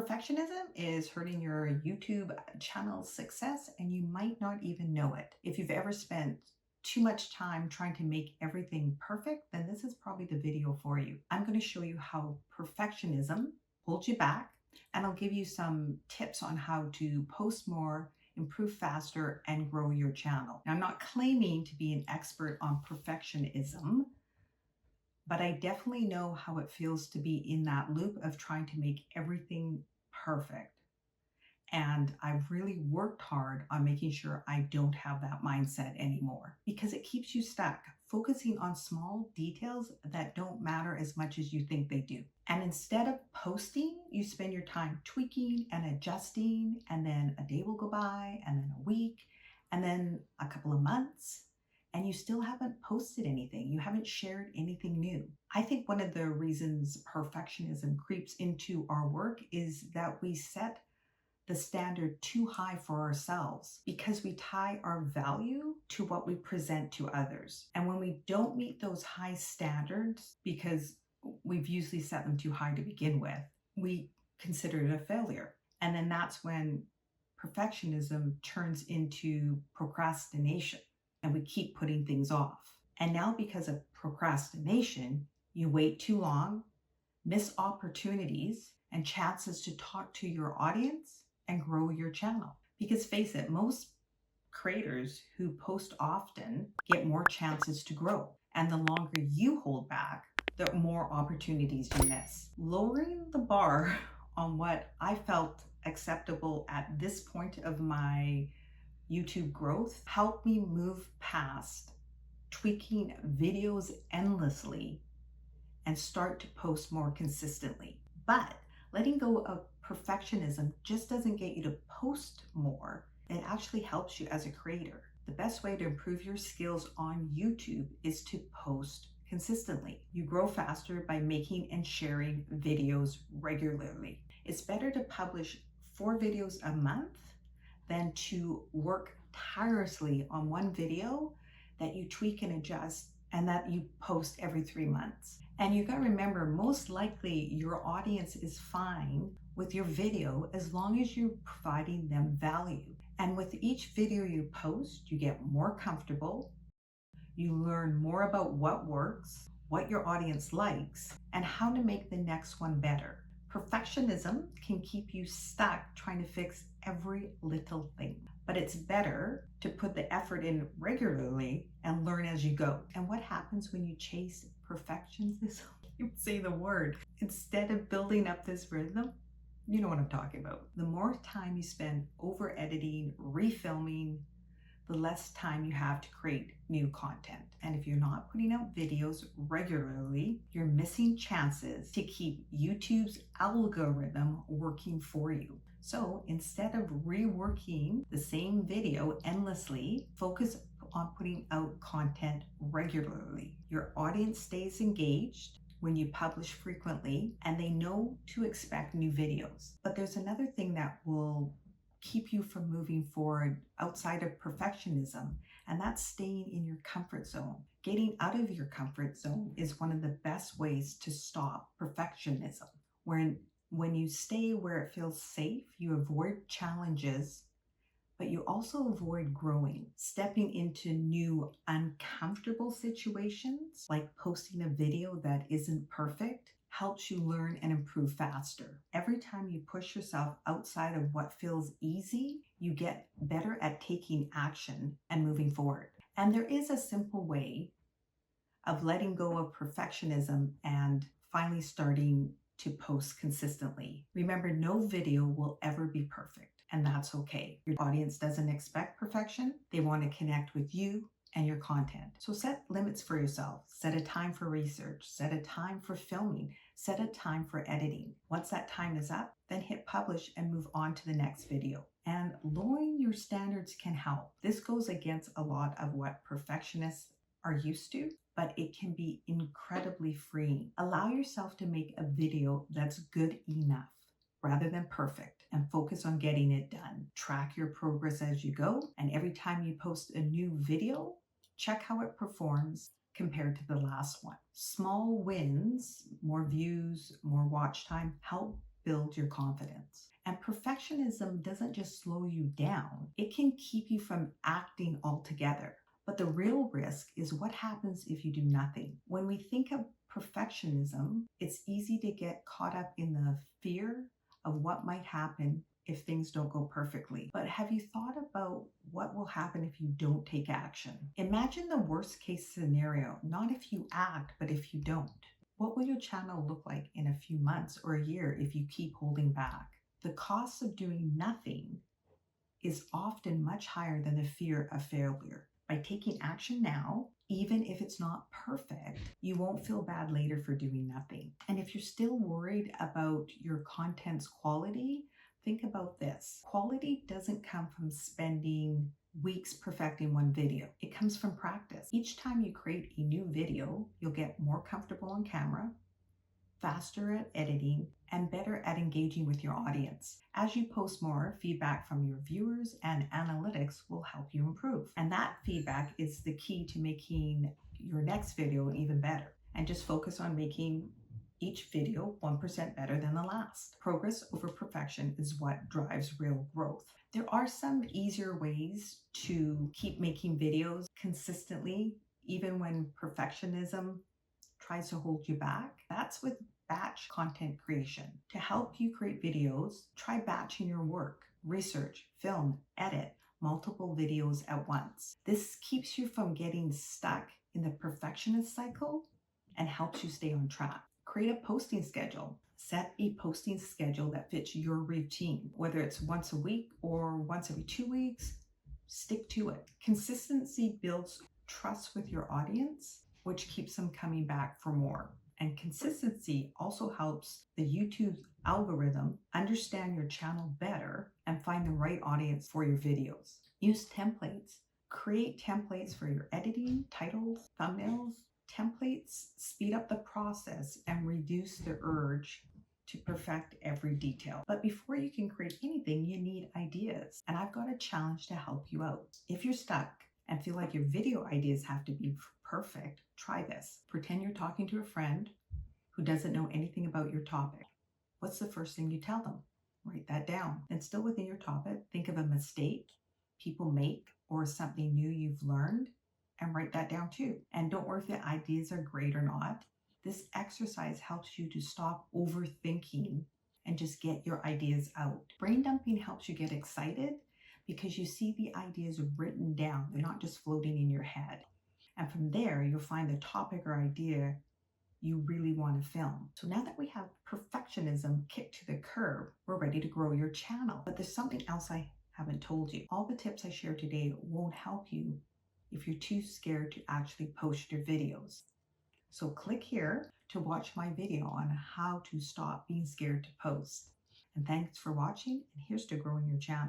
Perfectionism is hurting your YouTube channel's success, and you might not even know it. If you've ever spent too much time trying to make everything perfect, then this is probably the video for you. I'm going to show you how perfectionism holds you back, and I'll give you some tips on how to post more, improve faster, and grow your channel. Now, I'm not claiming to be an expert on perfectionism, but I definitely know how it feels to be in that loop of trying to make everything perfect. And I've really worked hard on making sure I don't have that mindset anymore, because it keeps you stuck, focusing on small details that don't matter as much as you think they do. And instead of posting, you spend your time tweaking and adjusting, and then a day will go by, and then a week, and then a couple of months, and you still haven't posted anything. You haven't shared anything new. I think one of the reasons perfectionism creeps into our work is that we set the standard too high for ourselves because we tie our value to what we present to others. And when we don't meet those high standards, because we've usually set them too high to begin with, we consider it a failure. And then that's when perfectionism turns into procrastination, and we keep putting things off. And now, because of procrastination, you wait too long, miss opportunities and chances to talk to your audience and grow your channel. Because face it, most creators who post often get more chances to grow. And the longer you hold back, the more opportunities you miss. Lowering the bar on what I felt acceptable at this point of my YouTube growth helped me move past tweaking videos endlessly and start to post more consistently. But letting go of perfectionism just doesn't get you to post more. It actually helps you as a creator. The best way to improve your skills on YouTube is to post consistently. You grow faster by making and sharing videos regularly. It's better to publish 4 videos a month than to work tirelessly on one video that you tweak and adjust and that you post every 3 months. And you gotta remember, most likely your audience is fine with your video as long as you're providing them value. And with each video you post, you get more comfortable, you learn more about what works, what your audience likes, and how to make the next one better. Perfectionism can keep you stuck trying to fix every little thing, but it's better to put the effort in regularly and learn as you go. And what happens when you chase perfection? You say the word. Instead of building up this rhythm, you know what I'm talking about. The more time you spend over editing, refilming, the less time you have to create new content. And if you're not putting out videos regularly, you're missing chances to keep YouTube's algorithm working for you. So instead of reworking the same video endlessly, focus on putting out content regularly. Your audience stays engaged when you publish frequently, and they know to expect new videos. But there's another thing that will keep you from moving forward outside of perfectionism, and that's staying in your comfort zone. Getting out of your comfort zone is one of the best ways to stop perfectionism. When you stay where it feels safe, you avoid challenges, but you also avoid growing. Stepping into new uncomfortable situations, like posting a video that isn't perfect, helps you learn and improve faster. Every time you push yourself outside of what feels easy, you get better at taking action and moving forward. And there is a simple way of letting go of perfectionism and finally starting to post consistently. Remember, no video will ever be perfect, and that's okay. Your audience doesn't expect perfection. They want to connect with you and your content. So set limits for yourself. Set a time for research, set a time for filming, set a time for editing. Once that time is up, then hit publish and move on to the next video. And lowering your standards can help. This goes against a lot of what perfectionists are used to, but it can be incredibly freeing. Allow yourself to make a video that's good enough rather than perfect, and focus on getting it done. Track your progress as you go, and every time you post a new video, check how it performs compared to the last one. Small wins, more views, more watch time, help build your confidence. And perfectionism doesn't just slow you down, it can keep you from acting altogether. But the real risk is what happens if you do nothing. When we think of perfectionism, it's easy to get caught up in the fear of what might happen if things don't go perfectly. But have you thought about what will happen if you don't take action? Imagine the worst case scenario, not if you act, but if you don't. What will your channel look like in a few months or a year if you keep holding back? The cost of doing nothing is often much higher than the fear of failure. By taking action now, even if it's not perfect, you won't feel bad later for doing nothing. And if you're still worried about your content's quality, think about this. Quality doesn't come from spending weeks perfecting one video. It comes from practice. Each time you create a new video, you'll get more comfortable on camera, faster at editing, and better at engaging with your audience. As you post more, feedback from your viewers and analytics will help you improve. And that feedback is the key to making your next video even better. And just focus on making each video 1% better than the last. Progress over perfection is what drives real growth. There are some easier ways to keep making videos consistently, even when perfectionism tries to hold you back. That's with batch content creation. To help you create videos, try batching your work, research, film, edit multiple videos at once. This keeps you from getting stuck in the perfectionist cycle and helps you stay on track. Create a posting schedule. Set a posting schedule that fits your routine, whether it's once a week or once every 2 weeks. Stick to it. Consistency builds trust with your audience, which keeps them coming back for more. And consistency also helps the YouTube algorithm understand your channel better and find the right audience for your videos. Use templates. Create templates for your editing, titles, thumbnails. Templates speed up the process and reduce the urge to perfect every detail. But before you can create anything, you need ideas. And I've got a challenge to help you out. If you're stuck and feel like your video ideas have to be perfect, try this. Pretend you're talking to a friend who doesn't know anything about your topic. What's the first thing you tell them? Write that down. And still within your topic, think of a mistake people make or something new you've learned and write that down too. And don't worry if the ideas are great or not. This exercise helps you to stop overthinking and just get your ideas out. Brain dumping helps you get excited because you see the ideas written down. They're not just floating in your head. And from there, you'll find the topic or idea you really want to film. So now that we have perfectionism kicked to the curb, we're ready to grow your channel. But there's something else I haven't told you. All the tips I share today won't help you if you're too scared to actually post your videos. So click here to watch my video on how to stop being scared to post. And thanks for watching, and here's to growing your channel.